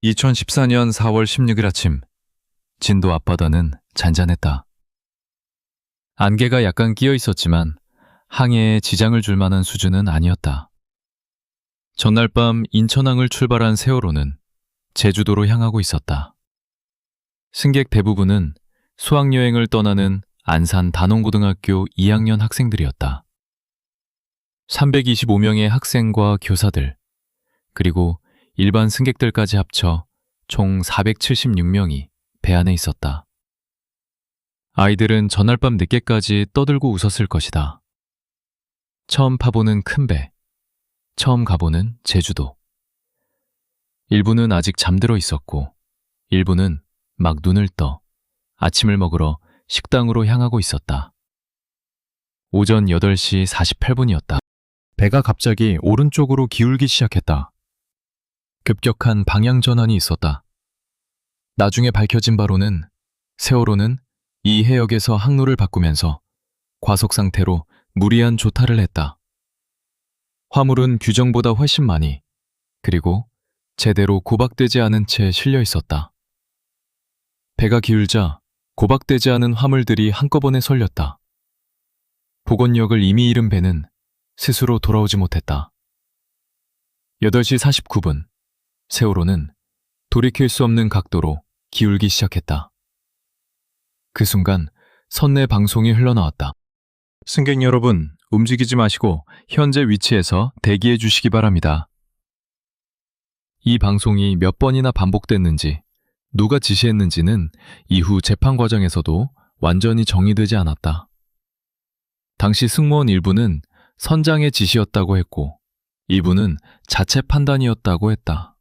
2014년 4월 16일 아침, 진도 앞바다는 잔잔했다. 안개가 약간 끼어 있었지만 항해에 지장을 줄 만한 수준은 아니었다. 전날 밤 인천항을 출발한 세월호는 제주도로 향하고 있었다. 승객 대부분은 수학여행을 떠나는 안산 단원고등학교 2학년 학생들이었다. 325명의 학생과 교사들, 그리고 일반 승객들까지 합쳐 총 476명이 배 안에 있었다. 아이들은 전날 밤 늦게까지 떠들고 웃었을 것이다. 처음 파보는 큰 배, 처음 가보는 제주도. 일부는 아직 잠들어 있었고, 일부는 막 눈을 떠 아침을 먹으러 식당으로 향하고 있었다. 오전 8시 48분이었다. 배가 갑자기 오른쪽으로 기울기 시작했다. 급격한 방향 전환이 있었다. 나중에 밝혀진 바로는 세월호는 이 해역에서 항로를 바꾸면서 과속 상태로 무리한 조타를 했다. 화물은 규정보다 훨씬 많이, 그리고 제대로 고박되지 않은 채 실려 있었다. 배가 기울자 고박되지 않은 화물들이 한꺼번에 쏠렸다. 복원력을 이미 잃은 배는 스스로 돌아오지 못했다. 8시 49분, 세월호는 돌이킬 수 없는 각도로 기울기 시작했다. 그 순간 선내 방송이 흘러나왔다. 승객 여러분, 움직이지 마시고 현재 위치에서 대기해 주시기 바랍니다. 이 방송이 몇 번이나 반복됐는지, 누가 지시했는지는 이후 재판 과정에서도 완전히 정리되지 않았다. 당시 승무원 일부는 선장의 지시였다고 했고, 일부는 자체 판단이었다고 했다.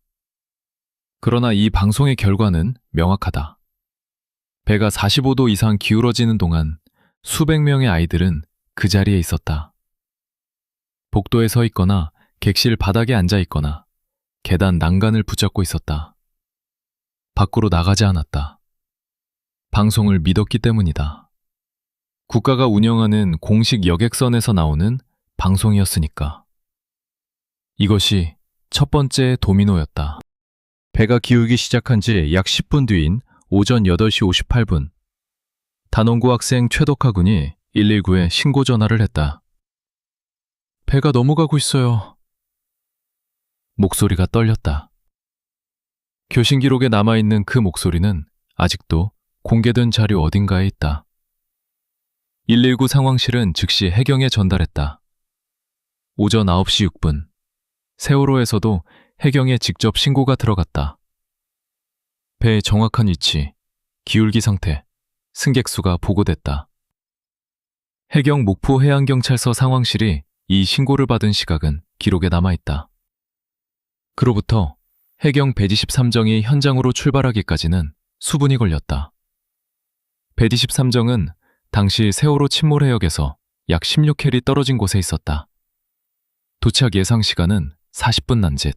그러나 이 방송의 결과는 명확하다. 배가 45도 이상 기울어지는 동안 수백 명의 아이들은 그 자리에 있었다. 복도에 서 있거나 객실 바닥에 앉아 있거나 계단 난간을 붙잡고 있었다. 밖으로 나가지 않았다. 방송을 믿었기 때문이다. 국가가 운영하는 공식 여객선에서 나오는 방송이었으니까. 이것이 첫 번째 도미노였다. 배가 기울기 시작한 지 약 10분 뒤인 오전 8시 58분, 단원고 학생 최덕하 군이 119에 신고 전화를 했다. 배가 넘어가고 있어요. 목소리가 떨렸다. 교신 기록에 남아있는 그 목소리는 아직도 공개된 자료 어딘가에 있다. 119 상황실은 즉시 해경에 전달했다. 오전 9시 6분, 세월호에서도 해경에 직접 신고가 들어갔다. 배의 정확한 위치, 기울기 상태, 승객 수가 보고됐다. 해경 목포해양경찰서 상황실이 이 신고를 받은 시각은 기록에 남아있다. 그로부터 해경 123정이 현장으로 출발하기까지는 수분이 걸렸다. 123정은 당시 세월호 침몰해역에서 약 16캐리 떨어진 곳에 있었다. 도착 예상 시간은 40분 난짓.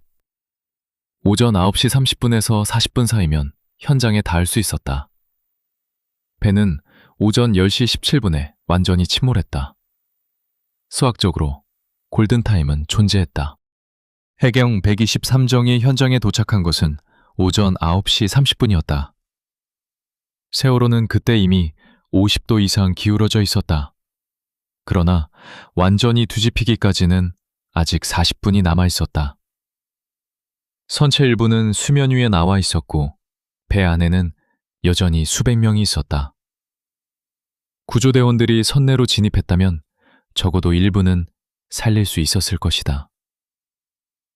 오전 9시 30분에서 40분 사이면 현장에 닿을 수 있었다. 배는 오전 10시 17분에 완전히 침몰했다. 수학적으로 골든타임은 존재했다. 해경 123정이 현장에 도착한 것은 오전 9시 30분이었다. 세월호는 그때 이미 50도 이상 기울어져 있었다. 그러나 완전히 뒤집히기까지는 아직 40분이 남아 있었다. 선체 일부는 수면 위에 나와 있었고 배 안에는 여전히 수백 명이 있었다. 구조대원들이 선내로 진입했다면 적어도 일부는 살릴 수 있었을 것이다.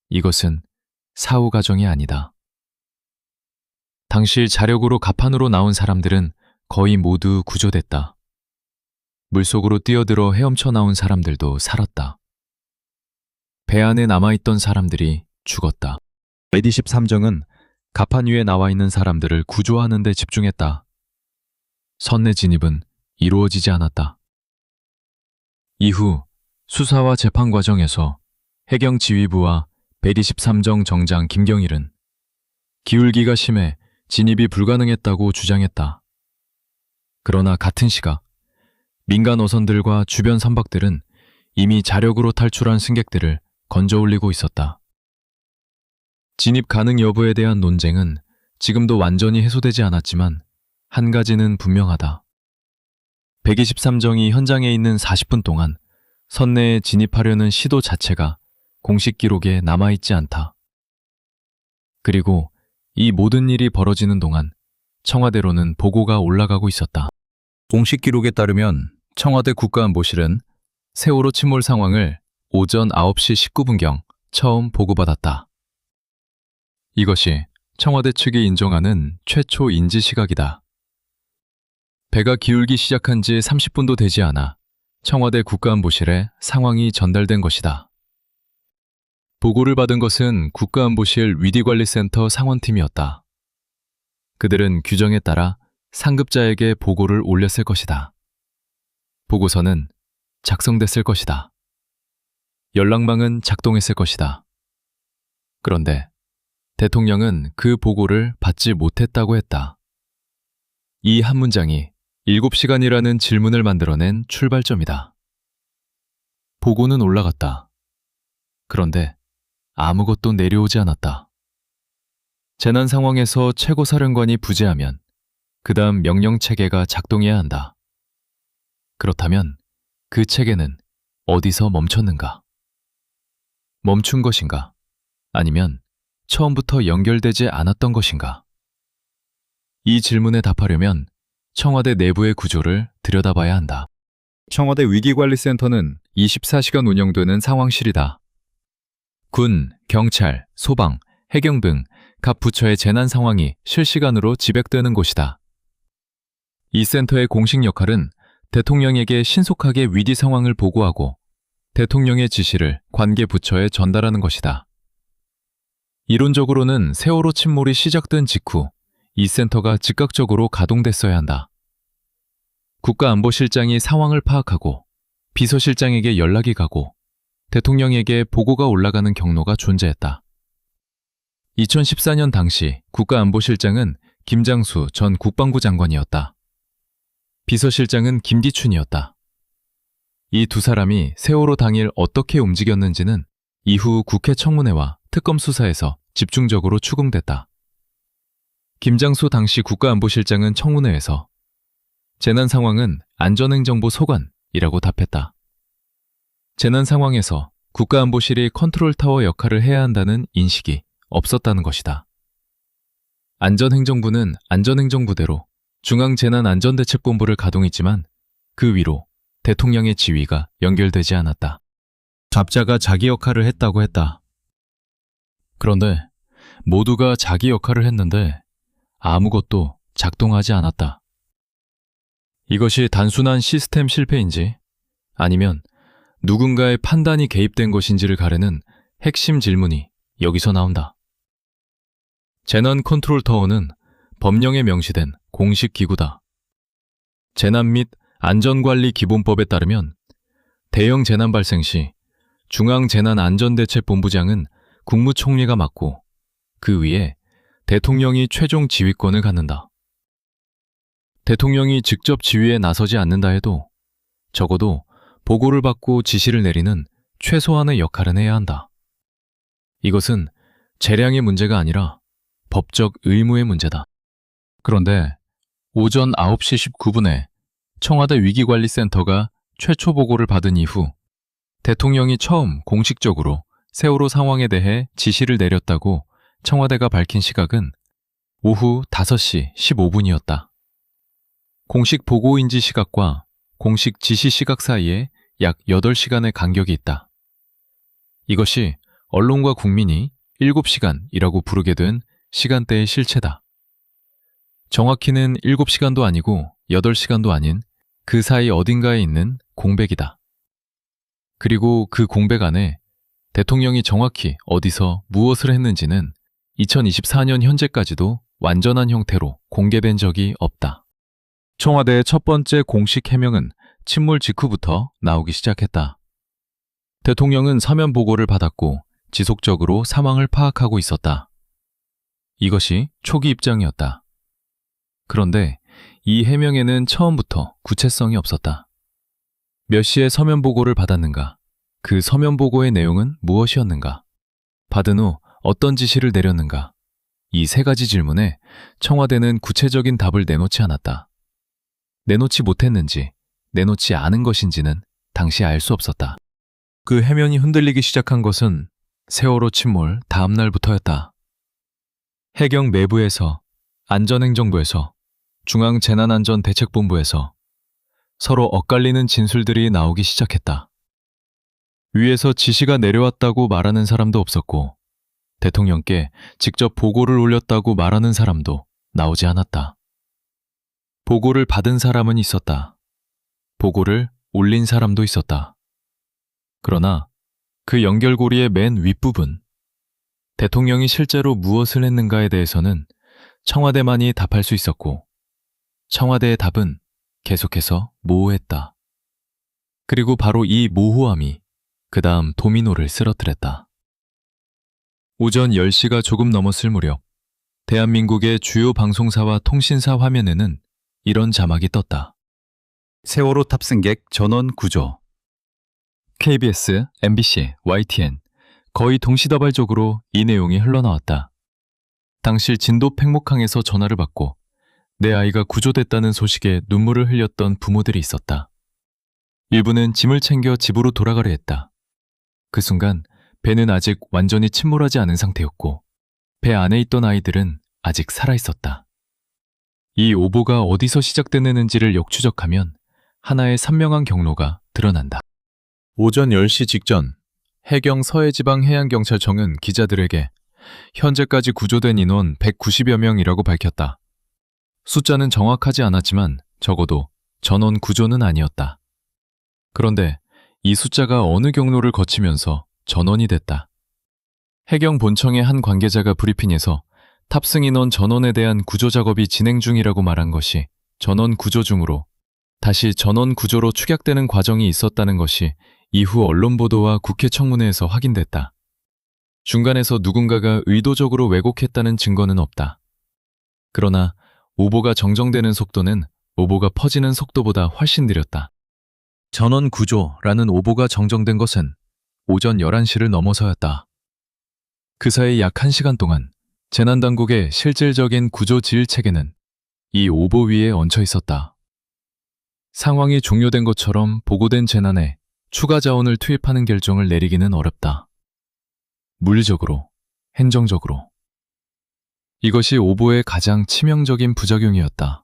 이것은 사후 과정이 아니다. 당시 자력으로 갑판으로 나온 사람들은 거의 모두 구조됐다. 물속으로 뛰어들어 헤엄쳐 나온 사람들도 살았다. 배 안에 남아있던 사람들이 죽었다. 123정은 갑판 위에 나와 있는 사람들을 구조하는 데 집중했다. 선내 진입은 이루어지지 않았다. 이후 수사와 재판 과정에서 해경 지휘부와 123정 정장 김경일은 기울기가 심해 진입이 불가능했다고 주장했다. 그러나 같은 시각 민간 어선들과 주변 선박들은 이미 자력으로 탈출한 승객들을 건져 올리고 있었다. 진입 가능 여부에 대한 논쟁은 지금도 완전히 해소되지 않았지만 한 가지는 분명하다. 123정이 현장에 있는 40분 동안 선내에 진입하려는 시도 자체가 공식 기록에 남아있지 않다. 그리고 이 모든 일이 벌어지는 동안 청와대로는 보고가 올라가고 있었다. 공식 기록에 따르면 청와대 국가안보실은 세월호 침몰 상황을 오전 9시 19분경 처음 보고받았다. 이것이 청와대 측이 인정하는 최초 인지 시각이다. 배가 기울기 시작한 지 30분도 되지 않아 청와대 국가안보실에 상황이 전달된 것이다. 보고를 받은 것은 국가안보실 위기관리센터 상원팀이었다. 그들은 규정에 따라 상급자에게 보고를 올렸을 것이다. 보고서는 작성됐을 것이다. 연락망은 작동했을 것이다. 그런데 대통령은 그 보고를 받지 못했다고 했다. 이 한 문장이 7시간이라는 질문을 만들어낸 출발점이다. 보고는 올라갔다. 그런데 아무것도 내려오지 않았다. 재난 상황에서 최고사령관이 부재하면 그 다음 명령 체계가 작동해야 한다. 그렇다면 그 체계는 어디서 멈췄는가? 멈춘 것인가? 아니면 처음부터 연결되지 않았던 것인가? 이 질문에 답하려면 청와대 내부의 구조를 들여다봐야 한다. 청와대 위기관리센터는 24시간 운영되는 상황실이다. 군, 경찰, 소방, 해경 등 각 부처의 재난 상황이 실시간으로 지백되는 곳이다. 이 센터의 공식 역할은 대통령에게 신속하게 위기 상황을 보고하고 대통령의 지시를 관계 부처에 전달하는 것이다. 이론적으로는 세월호 침몰이 시작된 직후 이 센터가 즉각적으로 가동됐어야 한다. 국가안보실장이 상황을 파악하고 비서실장에게 연락이 가고 대통령에게 보고가 올라가는 경로가 존재했다. 2014년 당시 국가안보실장은 김장수 전 국방부 장관이었다. 비서실장은 김기춘이었다. 이 두 사람이 세월호 당일 어떻게 움직였는지는 이후 국회 청문회와 특검 수사에서 집중적으로 추궁됐다. 김장수 당시 국가안보실장은 청문회에서 재난 상황은 안전행정부 소관이라고 답했다. 재난 상황에서 국가안보실이 컨트롤타워 역할을 해야 한다는 인식이 없었다는 것이다. 안전행정부는 안전행정부대로 중앙재난안전대책본부를 가동했지만 그 위로 대통령의 지휘가 연결되지 않았다. 잡자가 자기 역할을 했다고 했다. 그런데 모두가 자기 역할을 했는데 아무것도 작동하지 않았다. 이것이 단순한 시스템 실패인지 아니면 누군가의 판단이 개입된 것인지를 가르는 핵심 질문이 여기서 나온다. 재난 컨트롤 타워는 법령에 명시된 공식 기구다. 재난 및 안전관리 기본법에 따르면 대형 재난 발생 시 중앙재난안전대책본부장은 국무총리가 맡고 그 위에 대통령이 최종 지휘권을 갖는다. 대통령이 직접 지휘에 나서지 않는다 해도 적어도 보고를 받고 지시를 내리는 최소한의 역할은 해야 한다. 이것은 재량의 문제가 아니라 법적 의무의 문제다. 그런데 오전 9시 19분에 청와대 위기관리센터가 최초 보고를 받은 이후 대통령이 처음 공식적으로 세월호 상황에 대해 지시를 내렸다고 청와대가 밝힌 시각은 오후 5시 15분이었다. 공식 보고인지 시각과 공식 지시 시각 사이에 약 8시간의 간격이 있다. 이것이 언론과 국민이 7시간이라고 부르게 된 시간대의 실체다. 정확히는 7시간도 아니고 8시간도 아닌 그 사이 어딘가에 있는 공백이다. 그리고 그 공백 안에 대통령이 정확히 어디서 무엇을 했는지는 2024년 현재까지도 완전한 형태로 공개된 적이 없다. 청와대의 첫 번째 공식 해명은 침몰 직후부터 나오기 시작했다. 대통령은 사면 보고를 받았고 지속적으로 상황을 파악하고 있었다. 이것이 초기 입장이었다. 그런데 이 해명에는 처음부터 구체성이 없었다. 몇 시에 서면 보고를 받았는가? 그 서면 보고의 내용은 무엇이었는가? 받은 후 어떤 지시를 내렸는가? 이 세 가지 질문에 청와대는 구체적인 답을 내놓지 않았다. 내놓지 못했는지, 내놓지 않은 것인지는 당시 알 수 없었다. 그 해면이 흔들리기 시작한 것은 세월호 침몰 다음 날부터였다. 해경 내부에서, 안전행정부에서, 중앙재난안전대책본부에서 서로 엇갈리는 진술들이 나오기 시작했다. 위에서 지시가 내려왔다고 말하는 사람도 없었고, 대통령께 직접 보고를 올렸다고 말하는 사람도 나오지 않았다. 보고를 받은 사람은 있었다. 보고를 올린 사람도 있었다. 그러나 그 연결고리의 맨 윗부분, 대통령이 실제로 무엇을 했는가에 대해서는 청와대만이 답할 수 있었고, 청와대의 답은 계속해서 모호했다. 그리고 바로 이 모호함이 그 다음 도미노를 쓰러뜨렸다. 오전 10시가 조금 넘었을 무렵, 대한민국의 주요 방송사와 통신사 화면에는 이런 자막이 떴다. 세월호 탑승객 전원 구조. KBS, MBC, YTN 거의 동시다발적으로 이 내용이 흘러나왔다. 당시 진도 팽목항에서 전화를 받고 내 아이가 구조됐다는 소식에 눈물을 흘렸던 부모들이 있었다. 일부는 짐을 챙겨 집으로 돌아가려 했다. 그 순간 배는 아직 완전히 침몰하지 않은 상태였고 배 안에 있던 아이들은 아직 살아있었다. 이 오보가 어디서 시작됐는지를 역추적하면 하나의 선명한 경로가 드러난다. 오전 10시 직전 해경 서해지방해양경찰청은 기자들에게 현재까지 구조된 인원 190여 명이라고 밝혔다. 숫자는 정확하지 않았지만 적어도 전원 구조는 아니었다. 그런데 이 숫자가 어느 경로를 거치면서 전원이 됐다. 해경 본청의 한 관계자가 브리핑에서 탑승 인원 전원에 대한 구조 작업이 진행 중이라고 말한 것이 전원 구조 중으로 다시 전원 구조로 축약되는 과정이 있었다는 것이 이후 언론 보도와 국회 청문회에서 확인됐다. 중간에서 누군가가 의도적으로 왜곡했다는 증거는 없다. 그러나 오보가 정정되는 속도는 오보가 퍼지는 속도보다 훨씬 느렸다. 전원 구조라는 오보가 정정된 것은 오전 11시를 넘어서였다. 그 사이 약 1시간 동안 재난당국의 실질적인 구조 지휘 체계는 이 오보 위에 얹혀 있었다. 상황이 종료된 것처럼 보고된 재난에 추가 자원을 투입하는 결정을 내리기는 어렵다. 물리적으로, 행정적으로. 이것이 오보의 가장 치명적인 부작용이었다.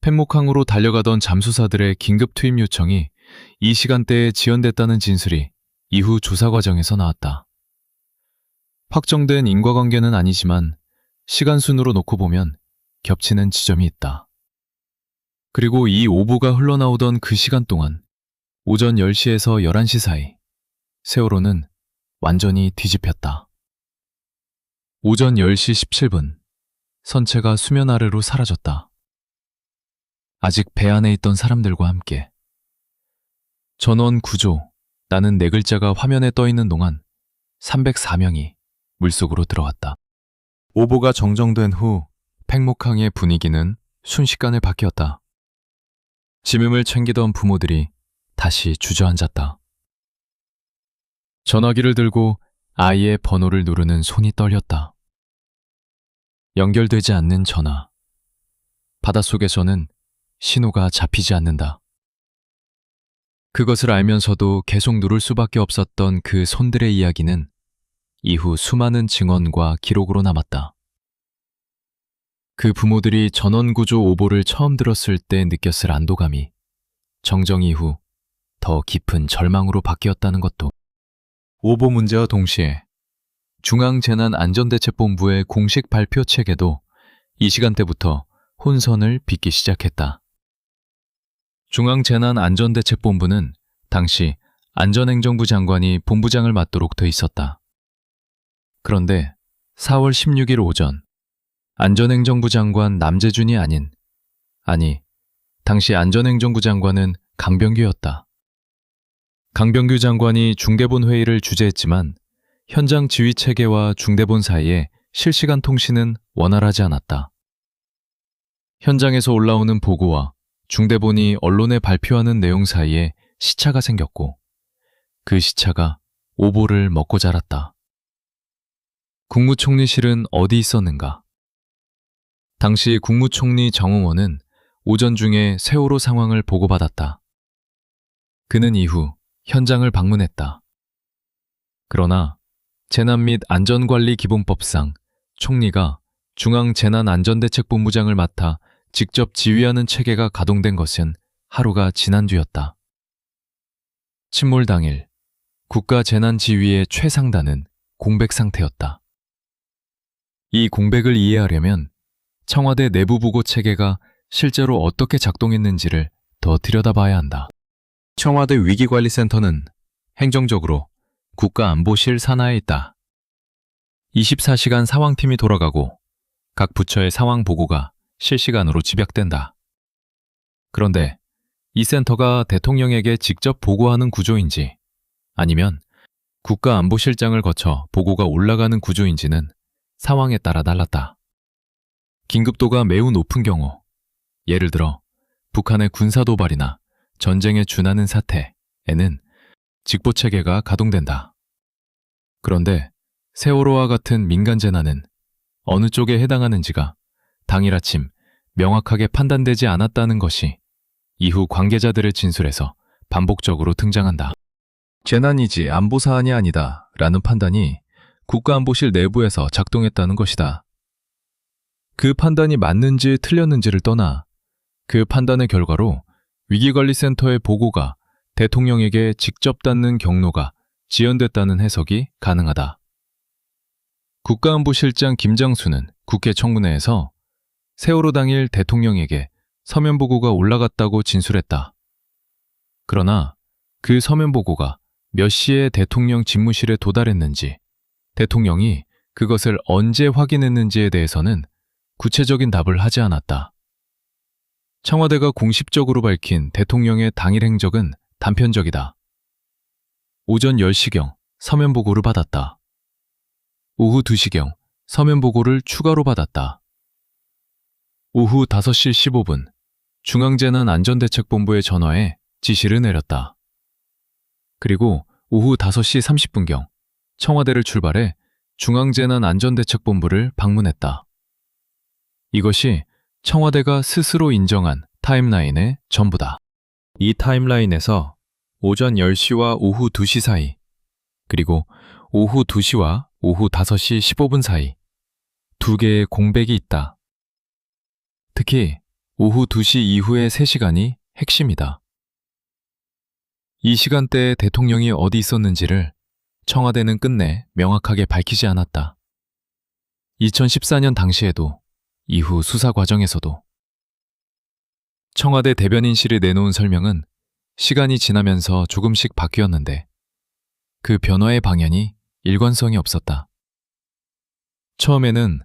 팽목항으로 달려가던 잠수사들의 긴급 투입 요청이 이 시간대에 지연됐다는 진술이 이후 조사 과정에서 나왔다. 확정된 인과관계는 아니지만 시간순으로 놓고 보면 겹치는 지점이 있다. 그리고 이 오보가 흘러나오던 그 시간 동안 오전 10시에서 11시 사이 세월호는 완전히 뒤집혔다. 오전 10시 17분 선체가 수면 아래로 사라졌다. 아직 배 안에 있던 사람들과 함께. 전원 구조라는 네 글자가 화면에 떠 있는 동안 304명이 물속으로 들어왔다. 오보가 정정된 후 팽목항의 분위기는 순식간에 바뀌었다. 짐을 챙기던 부모들이 다시 주저앉았다. 전화기를 들고 아이의 번호를 누르는 손이 떨렸다. 연결되지 않는 전화. 바닷속에서는 신호가 잡히지 않는다. 그것을 알면서도 계속 누를 수밖에 없었던 그 손들의 이야기는 이후 수많은 증언과 기록으로 남았다. 그 부모들이 전원구조 오보를 처음 들었을 때 느꼈을 안도감이 정정 이후 더 깊은 절망으로 바뀌었다는 것도. 오보 문제와 동시에 중앙재난안전대책본부의 공식 발표 체계도 이 시간대부터 혼선을 빚기 시작했다. 중앙재난안전대책본부는 당시 안전행정부 장관이 본부장을 맡도록 돼 있었다. 그런데 4월 16일 오전 안전행정부 장관 남재준이 아니 당시 안전행정부 장관은 강병규였다. 강병규 장관이 중대본 회의를 주재했지만 현장 지휘 체계와 중대본 사이에 실시간 통신은 원활하지 않았다. 현장에서 올라오는 보고와 중대본이 언론에 발표하는 내용 사이에 시차가 생겼고 그 시차가 오보를 먹고 자랐다. 국무총리실은 어디 있었는가? 당시 국무총리 정웅원은 오전 중에 세월호 상황을 보고받았다. 그는 이후 현장을 방문했다. 그러나 재난 및 안전관리기본법상 총리가 중앙재난안전대책본부장을 맡아 직접 지휘하는 체계가 가동된 것은 하루가 지난 뒤였다. 침몰 당일 국가재난지휘의 최상단은 공백 상태였다. 이 공백을 이해하려면 청와대 내부보고 체계가 실제로 어떻게 작동했는지를 더 들여다봐야 한다. 청와대 위기관리센터는 행정적으로 국가안보실 산하에 있다. 24시간 상황팀이 돌아가고 각 부처의 상황 보고가 실시간으로 집약된다. 그런데 이 센터가 대통령에게 직접 보고하는 구조인지 아니면 국가안보실장을 거쳐 보고가 올라가는 구조인지는 상황에 따라 달랐다. 긴급도가 매우 높은 경우, 예를 들어 북한의 군사도발이나 전쟁에 준하는 사태에는 직보체계가 가동된다. 그런데 세월호와 같은 민간재난은 어느 쪽에 해당하는지가 당일 아침 명확하게 판단되지 않았다는 것이 이후 관계자들의 진술에서 반복적으로 등장한다. 재난이지 안보사안이 아니다 라는 판단이 국가안보실 내부에서 작동했다는 것이다. 그 판단이 맞는지 틀렸는지를 떠나 그 판단의 결과로 위기관리센터의 보고가 대통령에게 직접 닿는 경로가 지연됐다는 해석이 가능하다. 국가안보실장 김장수는 국회 청문회에서 세월호 당일 대통령에게 서면 보고가 올라갔다고 진술했다. 그러나 그 서면 보고가 몇 시에 대통령 집무실에 도달했는지, 대통령이 그것을 언제 확인했는지에 대해서는 구체적인 답을 하지 않았다. 청와대가 공식적으로 밝힌 대통령의 당일 행적은 단편적이다. 오전 10시경 서면 보고를 받았다. 오후 2시경 서면 보고를 추가로 받았다. 오후 5시 15분 중앙재난안전대책본부에 전화해 지시를 내렸다. 그리고 오후 5시 30분경 청와대를 출발해 중앙재난안전대책본부를 방문했다. 이것이 청와대가 스스로 인정한 타임라인의 전부다. 이 타임라인에서 오전 10시와 오후 2시 사이, 그리고 오후 2시와 오후 5시 15분 사이 두 개의 공백이 있다. 특히 오후 2시 이후의 3시간이 핵심이다. 이 시간대에 대통령이 어디 있었는지를 청와대는 끝내 명확하게 밝히지 않았다. 2014년 당시에도 이후 수사 과정에서도 청와대 대변인실이 내놓은 설명은 시간이 지나면서 조금씩 바뀌었는데 그 변화의 방향이 일관성이 없었다. 처음에는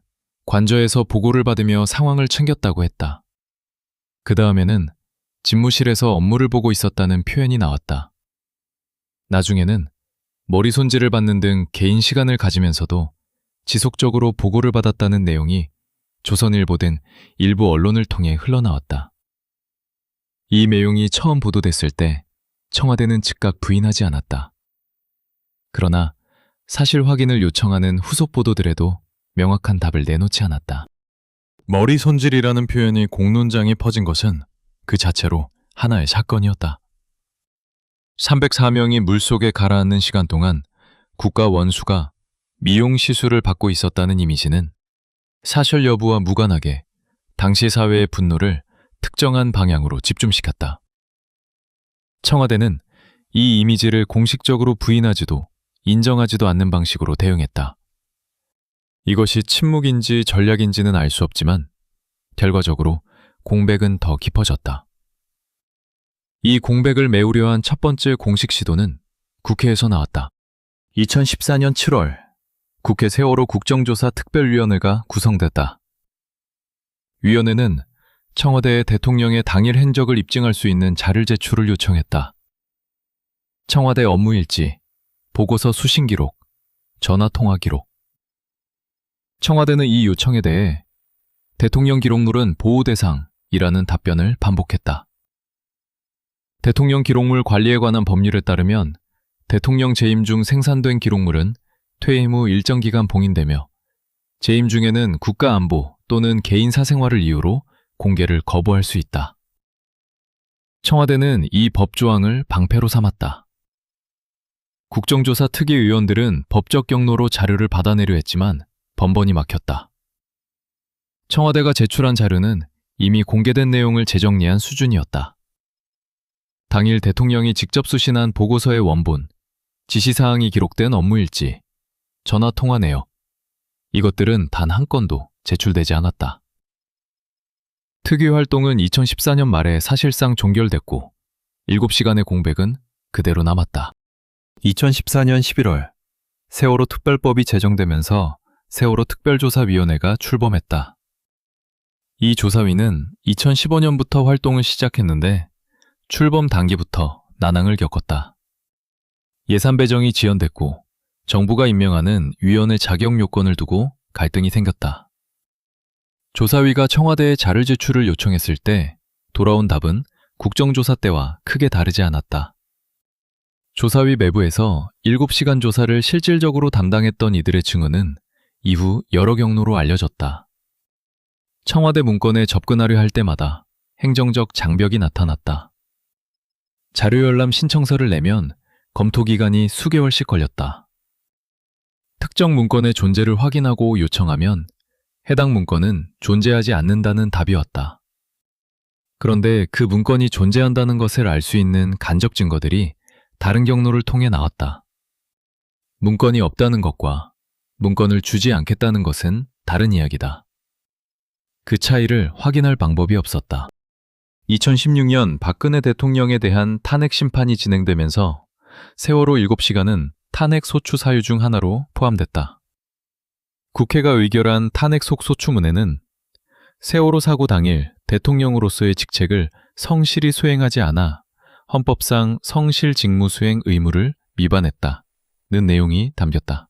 관저에서 보고를 받으며 상황을 챙겼다고 했다. 그 다음에는 집무실에서 업무를 보고 있었다는 표현이 나왔다. 나중에는 머리 손질을 받는 등 개인 시간을 가지면서도 지속적으로 보고를 받았다는 내용이 조선일보 등 일부 언론을 통해 흘러나왔다. 이 내용이 처음 보도됐을 때 청와대는 즉각 부인하지 않았다. 그러나 사실 확인을 요청하는 후속 보도들에도 명확한 답을 내놓지 않았다. 머리 손질이라는 표현이 공론장에 퍼진 것은 그 자체로 하나의 사건이었다. 304명이 물속에 가라앉는 시간 동안 국가 원수가 미용 시술을 받고 있었다는 이미지는 사실 여부와 무관하게 당시 사회의 분노를 특정한 방향으로 집중시켰다. 청와대는 이 이미지를 공식적으로 부인하지도 인정하지도 않는 방식으로 대응했다. 이것이 침묵인지 전략인지는 알 수 없지만 결과적으로 공백은 더 깊어졌다. 이 공백을 메우려 한 첫 번째 공식 시도는 국회에서 나왔다. 2014년 7월 국회 세월호 국정조사 특별위원회가 구성됐다. 위원회는 청와대에 대통령의 당일 행적을 입증할 수 있는 자료 제출을 요청했다. 청와대 업무일지, 보고서 수신 기록, 전화 통화 기록. 청와대는 이 요청에 대해 대통령 기록물은 보호 대상이라는 답변을 반복했다. 대통령 기록물 관리에 관한 법률에 따르면 대통령 재임 중 생산된 기록물은 퇴임 후 일정 기간 봉인되며 재임 중에는 국가안보 또는 개인 사생활을 이유로 공개를 거부할 수 있다. 청와대는 이 법조항을 방패로 삼았다. 국정조사 특위위원들은 법적 경로로 자료를 받아내려 했지만 번번이 막혔다. 청와대가 제출한 자료는 이미 공개된 내용을 재정리한 수준이었다. 당일 대통령이 직접 수신한 보고서의 원본, 지시사항이 기록된 업무일지, 전화통화 내역, 이것들은 단 한 건도 제출되지 않았다. 특위 활동은 2014년 말에 사실상 종결됐고 7시간의 공백은 그대로 남았다. 2014년 11월 세월호 특별법이 제정되면서 세월호 특별조사위원회가 출범했다. 이 조사위는 2015년부터 활동을 시작했는데 출범 단기부터 난항을 겪었다. 예산 배정이 지연됐고 정부가 임명하는 위원회 자격 요건을 두고 갈등이 생겼다. 조사위가 청와대에 자료 제출을 요청했을 때 돌아온 답은 국정조사 때와 크게 다르지 않았다. 조사위 내부에서 7시간 조사를 실질적으로 담당했던 이들의 증언은 이후 여러 경로로 알려졌다. 청와대 문건에 접근하려 할 때마다 행정적 장벽이 나타났다. 자료 열람 신청서를 내면 검토 기간이 수개월씩 걸렸다. 특정 문건의 존재를 확인하고 요청하면 해당 문건은 존재하지 않는다는 답이 왔다. 그런데 그 문건이 존재한다는 것을 알 수 있는 간접 증거들이 다른 경로를 통해 나왔다. 문건이 없다는 것과 문건을 주지 않겠다는 것은 다른 이야기다. 그 차이를 확인할 방법이 없었다. 2016년 박근혜 대통령에 대한 탄핵 심판이 진행되면서 세월호 7시간은 탄핵 소추 사유 중 하나로 포함됐다. 국회가 의결한 탄핵 속소추문에는 세월호 사고 당일 대통령으로서의 직책을 성실히 수행하지 않아 헌법상 성실 직무 수행 의무를 위반했다는 내용이 담겼다.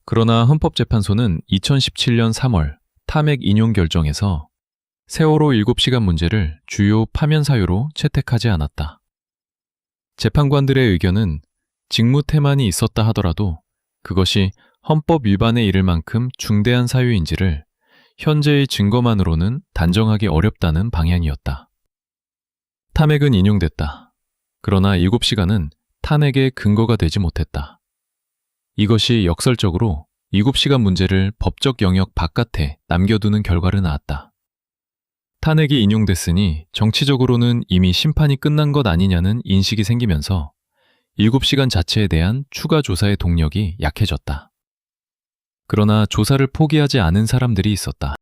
그러나 헌법재판소는 2017년 3월 탄핵 인용 결정에서 세월호 7시간 문제를 주요 파면 사유로 채택하지 않았다. 재판관들의 의견은 직무 태만이 있었다 하더라도 그것이 헌법 위반에 이를 만큼 중대한 사유인지를 현재의 증거만으로는 단정하기 어렵다는 방향이었다. 탄핵은 인용됐다. 그러나 7시간은 탄핵의 근거가 되지 못했다. 이것이 역설적으로 7시간 문제를 법적 영역 바깥에 남겨두는 결과를 낳았다. 탄핵이 인용됐으니 정치적으로는 이미 심판이 끝난 것 아니냐는 인식이 생기면서 7시간 자체에 대한 추가 조사의 동력이 약해졌다. 그러나 조사를 포기하지 않은 사람들이 있었다.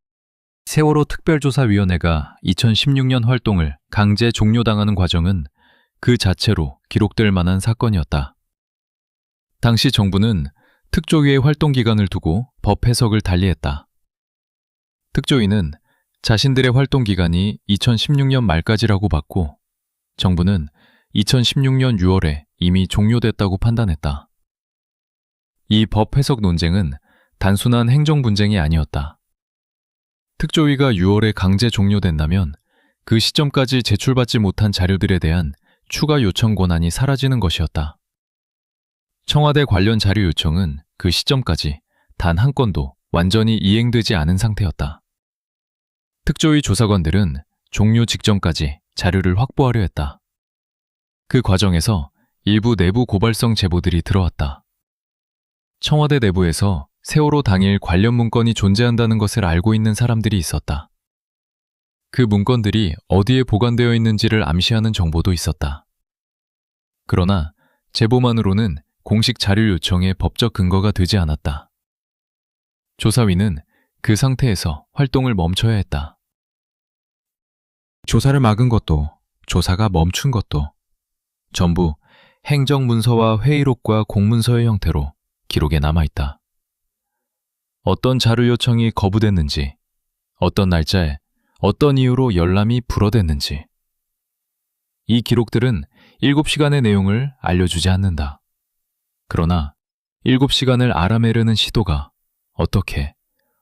세월호 특별조사위원회가 2016년 활동을 강제 종료당하는 과정은 그 자체로 기록될 만한 사건이었다. 당시 정부는 특조위의 활동 기간을 두고 법 해석을 달리했다. 특조위는 자신들의 활동 기간이 2016년 말까지라고 봤고 정부는 2016년 6월에 이미 종료됐다고 판단했다. 이 법 해석 논쟁은 단순한 행정 분쟁이 아니었다. 특조위가 6월에 강제 종료된다면 그 시점까지 제출받지 못한 자료들에 대한 추가 요청 권한이 사라지는 것이었다. 청와대 관련 자료 요청은 그 시점까지 단 한 건도 완전히 이행되지 않은 상태였다. 특조위 조사관들은 종료 직전까지 자료를 확보하려 했다. 그 과정에서 일부 내부 고발성 제보들이 들어왔다. 청와대 내부에서 세월호 당일 관련 문건이 존재한다는 것을 알고 있는 사람들이 있었다. 그 문건들이 어디에 보관되어 있는지를 암시하는 정보도 있었다. 그러나 제보만으로는 공식 자료 요청의 법적 근거가 되지 않았다. 조사위는 그 상태에서 활동을 멈춰야 했다. 조사를 막은 것도 조사가 멈춘 것도 전부 행정문서와 회의록과 공문서의 형태로 기록에 남아있다. 어떤 자료 요청이 거부됐는지, 어떤 날짜에 어떤 이유로 열람이 불어댔는지. 이 기록들은 7시간의 내용을 알려주지 않는다. 그러나 7시간을 알아매려는 시도가 어떻게,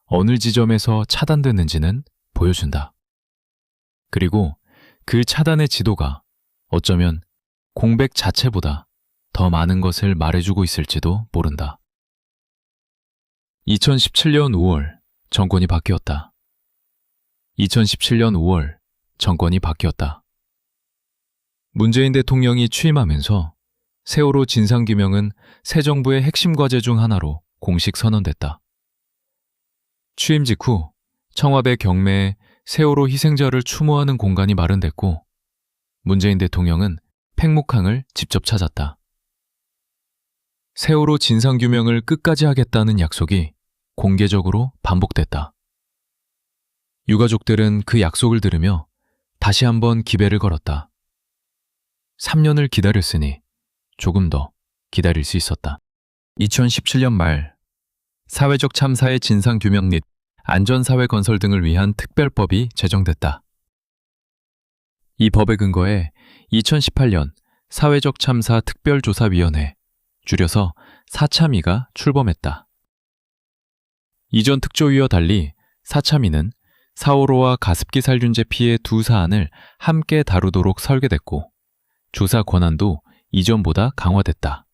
어느 지점에서 차단됐는지는 보여준다. 그리고 그 차단의 지도가 어쩌면 공백 자체보다 더 많은 것을 말해주고 있을지도 모른다. 2017년 5월 정권이 바뀌었다. 2017년 5월 정권이 바뀌었다. 문재인 대통령이 취임하면서 세월호 진상규명은 새 정부의 핵심 과제 중 하나로 공식 선언됐다. 취임 직후 청와대 경매에 세월호 희생자를 추모하는 공간이 마련됐고 문재인 대통령은 팽목항을 직접 찾았다. 세월호 진상규명을 끝까지 하겠다는 약속이 공개적으로 반복됐다. 유가족들은 그 약속을 들으며 다시 한번 기배를 걸었다. 3년을 기다렸으니 조금 더 기다릴 수 있었다. 2017년 말 사회적 참사의 진상규명 및 안전사회 건설 등을 위한 특별법이 제정됐다. 이 법에 근거해 2018년 사회적 참사 특별조사위원회, 줄여서 사참위가 출범했다. 이전 특조위와 달리 사참위는 사월호와 가습기 살균제 피해 두 사안을 함께 다루도록 설계됐고 조사 권한도 이전보다 강화됐다.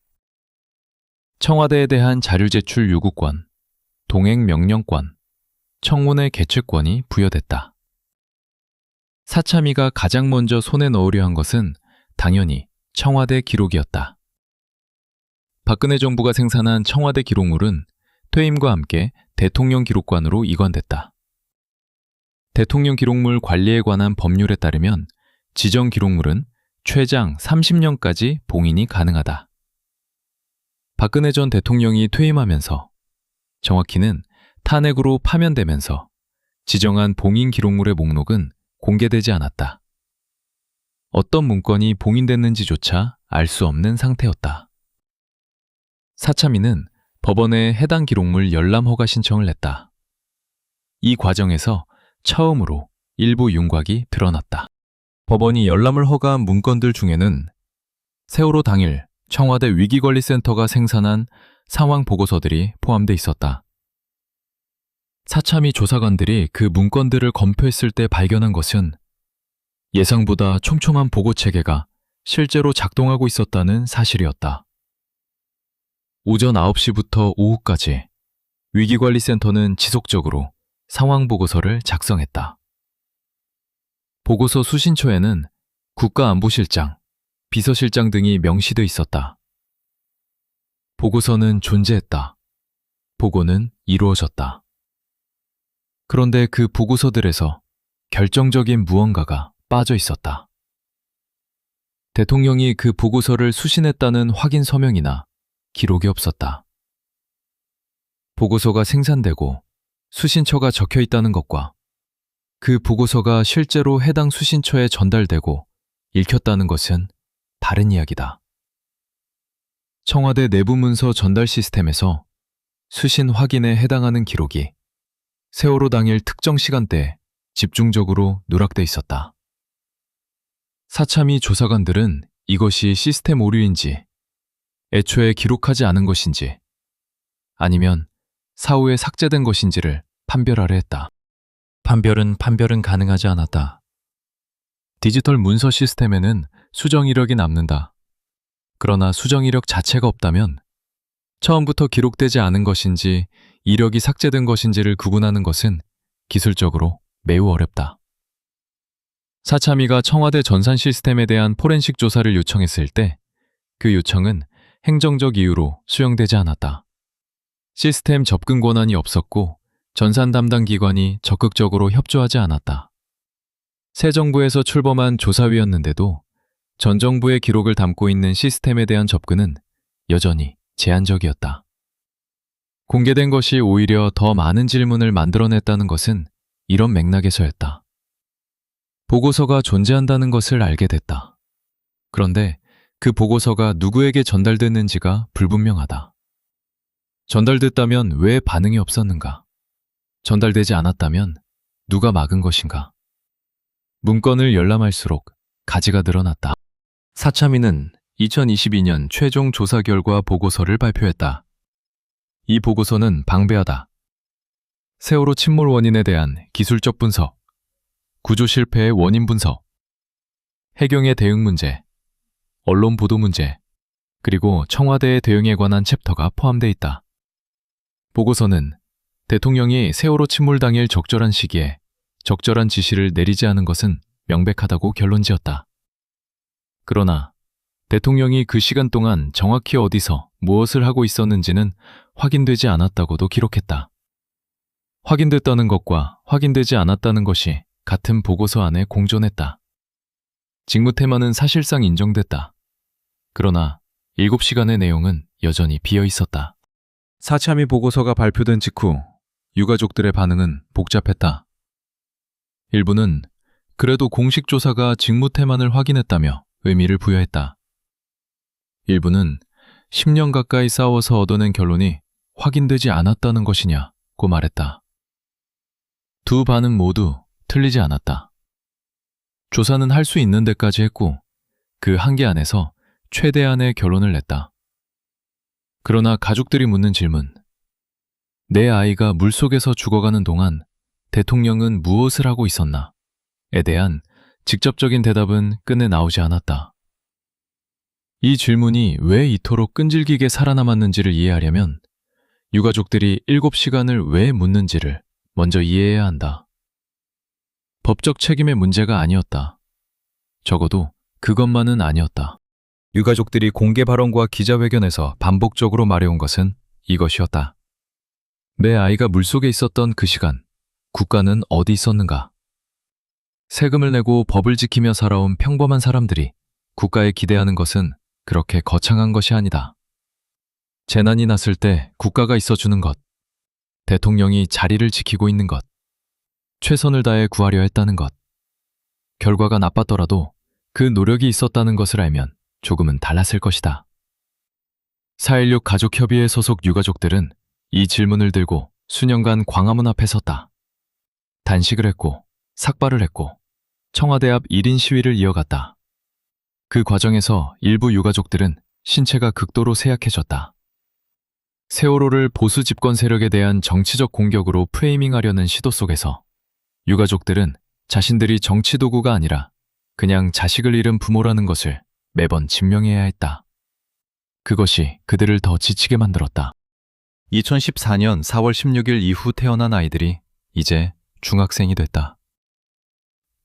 청와대에 대한 자료 제출 요구권, 동행 명령권, 청문회 개최권이 부여됐다. 사참위가 가장 먼저 손에 넣으려 한 것은 당연히 청와대 기록이었다. 박근혜 정부가 생산한 청와대 기록물은 퇴임과 함께 대통령 기록관으로 이관됐다. 대통령 기록물 관리에 관한 법률에 따르면 지정 기록물은 최장 30년까지 봉인이 가능하다. 박근혜 전 대통령이 퇴임하면서, 정확히는 탄핵으로 파면되면서 지정한 봉인 기록물의 목록은 공개되지 않았다. 어떤 문건이 봉인됐는지조차 알 수 없는 상태였다. 사참위는 법원에 해당 기록물 열람 허가 신청을 냈다. 이 과정에서 처음으로 일부 윤곽이 드러났다. 법원이 열람을 허가한 문건들 중에는 세월호 당일 청와대 위기관리센터가 생산한 상황 보고서들이 포함돼 있었다. 사참위 조사관들이 그 문건들을 검토했을 때 발견한 것은 예상보다 촘촘한 보고 체계가 실제로 작동하고 있었다는 사실이었다. 오전 9시부터 오후까지 위기관리센터는 지속적으로 상황 보고서를 작성했다. 보고서 수신초에는 국가안보실장, 비서실장 등이 명시돼 있었다. 보고서는 존재했다. 보고는 이루어졌다. 그런데 그 보고서들에서 결정적인 무언가가 빠져 있었다. 대통령이 그 보고서를 수신했다는 확인 서명이나 기록이 없었다. 보고서가 생산되고 수신처가 적혀 있다는 것과 그 보고서가 실제로 해당 수신처에 전달되고 읽혔다는 것은 다른 이야기다. 청와대 내부 문서 전달 시스템에서 수신 확인에 해당하는 기록이 세월호 당일 특정 시간대에 집중적으로 누락돼 있었다. 사참위 조사관들은 이것이 시스템 오류인지, 애초에 기록하지 않은 것인지, 아니면 사후에 삭제된 것인지를 판별하려 했다. 판별은 가능하지 않았다. 디지털 문서 시스템에는 수정 이력이 남는다. 그러나 수정 이력 자체가 없다면 처음부터 기록되지 않은 것인지 이력이 삭제된 것인지를 구분하는 것은 기술적으로 매우 어렵다. 사참위가 청와대 전산 시스템에 대한 포렌식 조사를 요청했을 때 그 요청은 행정적 이유로 수용되지 않았다. 시스템 접근 권한이 없었고 전산 담당 기관이 적극적으로 협조하지 않았다. 새 정부에서 출범한 조사위였는데도 전 정부의 기록을 담고 있는 시스템에 대한 접근은 여전히 제한적이었다. 공개된 것이 오히려 더 많은 질문을 만들어냈다는 것은 이런 맥락에서였다. 보고서가 존재한다는 것을 알게 됐다. 그런데 그 보고서가 누구에게 전달됐는지가 불분명하다. 전달됐다면 왜 반응이 없었는가? 전달되지 않았다면 누가 막은 것인가? 문건을 열람할수록 가지가 늘어났다. 사참위는 2022년 최종 조사 결과 보고서를 발표했다. 이 보고서는 방대하다. 세월호 침몰 원인에 대한 기술적 분석, 구조 실패의 원인 분석, 해경의 대응 문제, 언론 보도 문제, 그리고 청와대의 대응에 관한 챕터가 포함되어 있다. 보고서는 대통령이 세월호 침몰 당일 적절한 시기에 적절한 지시를 내리지 않은 것은 명백하다고 결론지었다. 그러나 대통령이 그 시간 동안 정확히 어디서 무엇을 하고 있었는지는 확인되지 않았다고도 기록했다. 확인됐다는 것과 확인되지 않았다는 것이 같은 보고서 안에 공존했다. 직무태만은 사실상 인정됐다. 그러나 7시간의 내용은 여전히 비어 있었다. 사참위 보고서가 발표된 직후 유가족들의 반응은 복잡했다. 일부는 그래도 공식 조사가 직무태만을 확인했다며 의미를 부여했다. 일부는 10년 가까이 싸워서 얻어낸 결론이 확인되지 않았다는 것이냐고 말했다. 두 반응 모두 틀리지 않았다. 조사는 할 수 있는 데까지 했고 그 한계 안에서 최대한의 결론을 냈다. 그러나 가족들이 묻는 질문, 내 아이가 물속에서 죽어가는 동안 대통령은 무엇을 하고 있었나?에 대한 직접적인 대답은 끝내 나오지 않았다. 이 질문이 왜 이토록 끈질기게 살아남았는지를 이해하려면 유가족들이 7시간을 왜 묻는지를 먼저 이해해야 한다. 법적 책임의 문제가 아니었다. 적어도 그것만은 아니었다. 유가족들이 공개 발언과 기자회견에서 반복적으로 말해온 것은 이것이었다. 내 아이가 물속에 있었던 그 시간, 국가는 어디 있었는가? 세금을 내고 법을 지키며 살아온 평범한 사람들이 국가에 기대하는 것은 그렇게 거창한 것이 아니다. 재난이 났을 때 국가가 있어주는 것, 대통령이 자리를 지키고 있는 것, 최선을 다해 구하려 했다는 것, 결과가 나빴더라도 그 노력이 있었다는 것을 알면 조금은 달랐을 것이다. 4.16 가족협의회 소속 유가족들은 이 질문을 들고 수년간 광화문 앞에 섰다. 단식을 했고 삭발을 했고 청와대 앞 1인 시위를 이어갔다. 그 과정에서 일부 유가족들은 신체가 극도로 쇠약해졌다. 세월호를 보수 집권 세력에 대한 정치적 공격으로 프레이밍하려는 시도 속에서 유가족들은 자신들이 정치 도구가 아니라 그냥 자식을 잃은 부모라는 것을 매번 증명해야 했다. 그것이 그들을 더 지치게 만들었다. 2014년 4월 16일 이후 태어난 아이들이 이제 중학생이 됐다.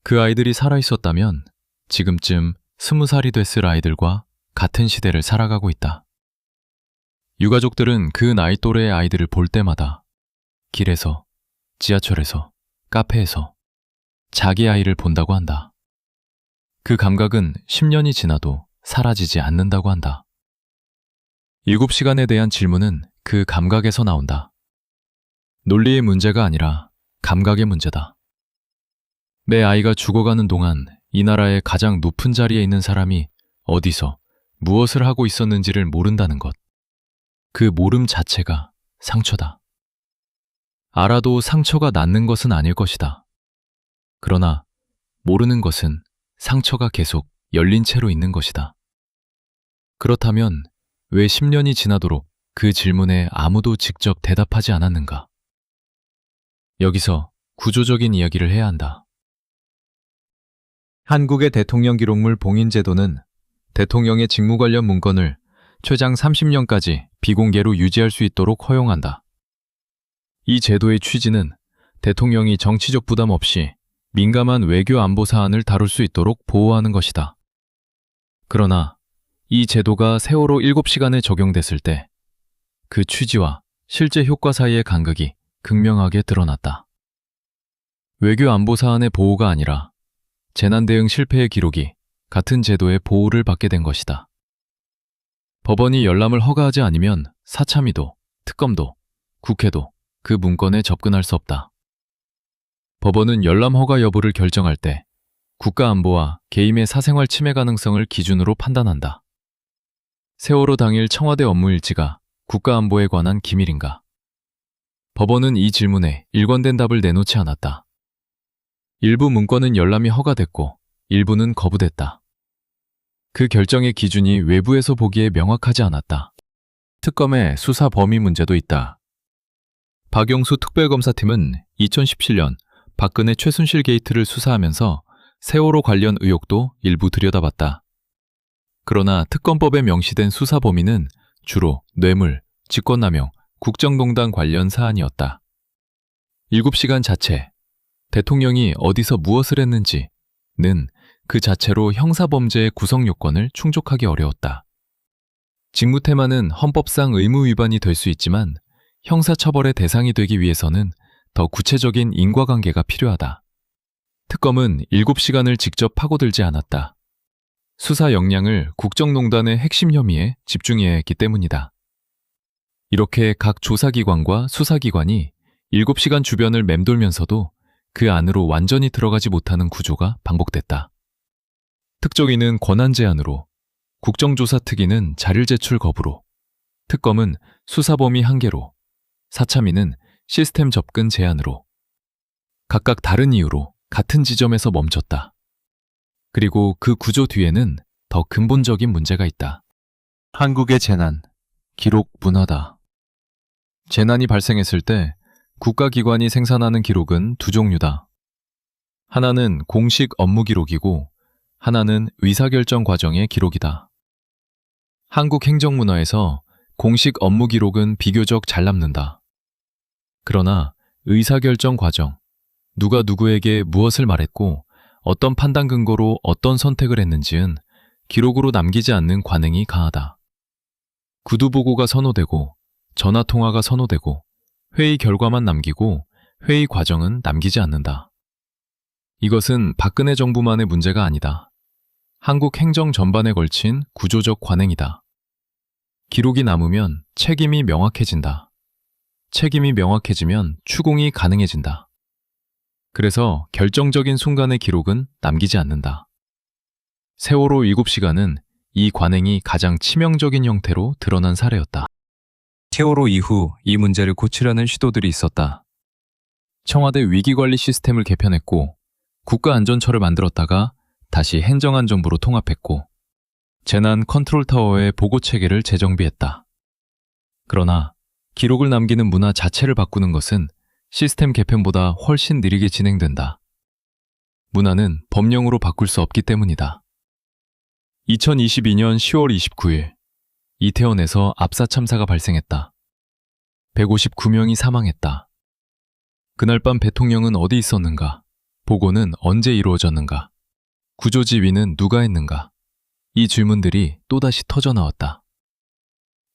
그 아이들이 살아있었다면 지금쯤 20살이 됐을 아이들과 같은 시대를 살아가고 있다. 유가족들은 그 나이 또래의 아이들을 볼 때마다 길에서, 지하철에서, 카페에서 자기 아이를 본다고 한다. 그 감각은 10년이 지나도 사라지지 않는다고 한다. 7시간에 대한 질문은 그 감각에서 나온다. 논리의 문제가 아니라 감각의 문제다. 내 아이가 죽어가는 동안 이 나라의 가장 높은 자리에 있는 사람이 어디서 무엇을 하고 있었는지를 모른다는 것. 그 모름 자체가 상처다. 알아도 상처가 낫는 것은 아닐 것이다. 그러나 모르는 것은 상처가 계속 열린 채로 있는 것이다. 그렇다면 왜 10년이 지나도록 그 질문에 아무도 직접 대답하지 않았는가? 여기서 구조적인 이야기를 해야 한다. 한국의 대통령 기록물 봉인제도는 대통령의 직무 관련 문건을 최장 30년까지 비공개로 유지할 수 있도록 허용한다. 이 제도의 취지는 대통령이 정치적 부담 없이 민감한 외교 안보 사안을 다룰 수 있도록 보호하는 것이다. 그러나 이 제도가 세월호 7시간에 적용됐을 때 그 취지와 실제 효과 사이의 간극이 극명하게 드러났다. 외교 안보 사안의 보호가 아니라 재난 대응 실패의 기록이 같은 제도의 보호를 받게 된 것이다. 법원이 열람을 허가하지 않으면 사참위도, 특검도, 국회도 그 문건에 접근할 수 없다. 법원은 열람 허가 여부를 결정할 때 국가 안보와 개인의 사생활 침해 가능성을 기준으로 판단한다. 세월호 당일 청와대 업무 일지가 국가 안보에 관한 기밀인가? 법원은 이 질문에 일관된 답을 내놓지 않았다. 일부 문건은 열람이 허가됐고 일부는 거부됐다. 그 결정의 기준이 외부에서 보기에 명확하지 않았다. 특검의 수사 범위 문제도 있다. 박용수 특별검사팀은 2017년 박근혜 최순실 게이트를 수사하면서 세월호 관련 의혹도 일부 들여다봤다. 그러나 특검법에 명시된 수사 범위는 주로 뇌물, 직권남용, 국정농단 관련 사안이었다. 7시간 자체, 대통령이 어디서 무엇을 했는지는 그 자체로 형사범죄의 구성 요건을 충족하기 어려웠다. 직무태만은 헌법상 의무 위반이 될 수 있지만 형사처벌의 대상이 되기 위해서는 더 구체적인 인과관계가 필요하다. 특검은 7시간을 직접 파고들지 않았다. 수사 역량을 국정농단의 핵심 혐의에 집중해야 했기 때문이다. 이렇게 각 조사기관과 수사기관이 7시간 주변을 맴돌면서도 그 안으로 완전히 들어가지 못하는 구조가 반복됐다. 특조위는 권한 제한으로, 국정조사특위는 자료 제출 거부로, 특검은 수사 범위 한계로, 사참위는 시스템 접근 제한으로, 각각 다른 이유로 같은 지점에서 멈췄다. 그리고 그 구조 뒤에는 더 근본적인 문제가 있다. 한국의 재난, 기록 문화다. 재난이 발생했을 때 국가기관이 생산하는 기록은 두 종류다. 하나는 공식 업무 기록이고 하나는 의사결정 과정의 기록이다. 한국 행정문화에서 공식 업무 기록은 비교적 잘 남는다. 그러나 의사결정 과정, 누가 누구에게 무엇을 말했고 어떤 판단 근거로 어떤 선택을 했는지는 기록으로 남기지 않는 관행이 강하다. 구두보고가 선호되고 전화통화가 선호되고 회의 결과만 남기고 회의 과정은 남기지 않는다. 이것은 박근혜 정부만의 문제가 아니다. 한국 행정 전반에 걸친 구조적 관행이다. 기록이 남으면 책임이 명확해진다. 책임이 명확해지면 추궁이 가능해진다. 그래서 결정적인 순간의 기록은 남기지 않는다. 세월호 7시간은 이 관행이 가장 치명적인 형태로 드러난 사례였다. 세월호 이후 이 문제를 고치려는 시도들이 있었다. 청와대 위기관리 시스템을 개편했고 국가안전처를 만들었다가 다시 행정안전부로 통합했고 재난 컨트롤타워의 보고체계를 재정비했다. 그러나 기록을 남기는 문화 자체를 바꾸는 것은 시스템 개편보다 훨씬 느리게 진행된다. 문화는 법령으로 바꿀 수 없기 때문이다. 2022년 10월 29일 이태원에서 압사 참사가 발생했다. 159명이 사망했다. 그날 밤 대통령은 어디 있었는가? 보고는 언제 이루어졌는가? 구조지휘는 누가 했는가? 이 질문들이 또다시 터져나왔다.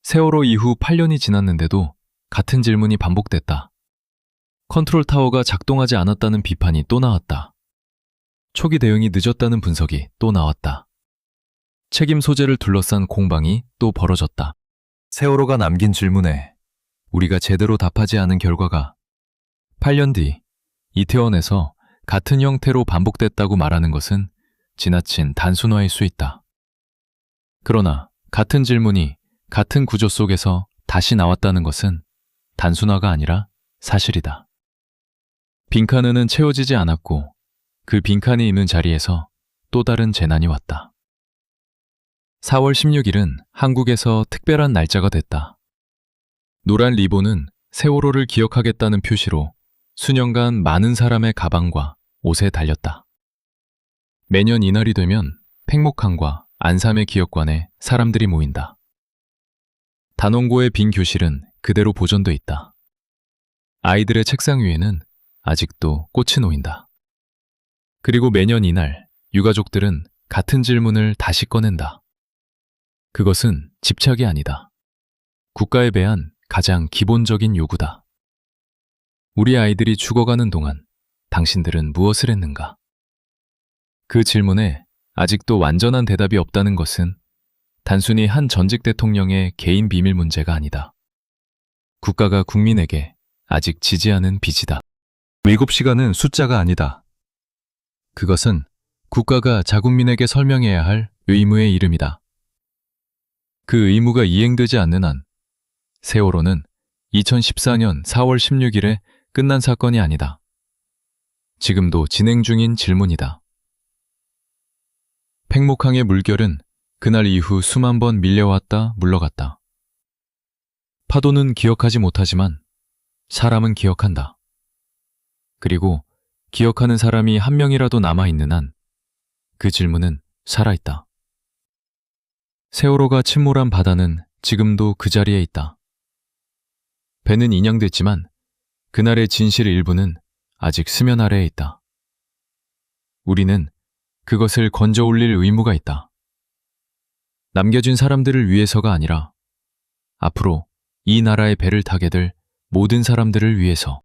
세월호 이후 8년이 지났는데도 같은 질문이 반복됐다. 컨트롤타워가 작동하지 않았다는 비판이 또 나왔다. 초기 대응이 늦었다는 분석이 또 나왔다. 책임 소재를 둘러싼 공방이 또 벌어졌다. 세월호가 남긴 질문에 우리가 제대로 답하지 않은 결과가 8년 뒤 이태원에서 같은 형태로 반복됐다고 말하는 것은 지나친 단순화일 수 있다. 그러나 같은 질문이 같은 구조 속에서 다시 나왔다는 것은 단순화가 아니라 사실이다. 빈칸은 채워지지 않았고 그 빈칸이 있는 자리에서 또 다른 재난이 왔다. 4월 16일은 한국에서 특별한 날짜가 됐다. 노란 리본은 세월호를 기억하겠다는 표시로 수년간 많은 사람의 가방과 옷에 달렸다. 매년 이날이 되면 팽목항과 안삼의 기억관에 사람들이 모인다. 단원고의 빈 교실은 그대로 보존돼 있다. 아이들의 책상 위에는 아직도 꽃이 놓인다. 그리고 매년 이날 유가족들은 같은 질문을 다시 꺼낸다. 그것은 집착이 아니다. 국가에 대한 가장 기본적인 요구다. 우리 아이들이 죽어가는 동안 당신들은 무엇을 했는가? 그 질문에 아직도 완전한 대답이 없다는 것은 단순히 한 전직 대통령의 개인 비밀 문제가 아니다. 국가가 국민에게 아직 지지 않은 빚이다. 7시간은 숫자가 아니다. 그것은 국가가 자국민에게 설명해야 할 의무의 이름이다. 그 의무가 이행되지 않는 한 세월호는 2014년 4월 16일에 끝난 사건이 아니다. 지금도 진행 중인 질문이다. 팽목항의 물결은 그날 이후 수만 번 밀려왔다 물러갔다. 파도는 기억하지 못하지만 사람은 기억한다. 그리고 기억하는 사람이 한 명이라도 남아있는 한 그 질문은 살아있다. 세월호가 침몰한 바다는 지금도 그 자리에 있다. 배는 인양됐지만 그날의 진실의 일부는 아직 수면 아래에 있다. 우리는 그것을 건져 올릴 의무가 있다. 남겨진 사람들을 위해서가 아니라 앞으로 이 나라의 배를 타게 될 모든 사람들을 위해서.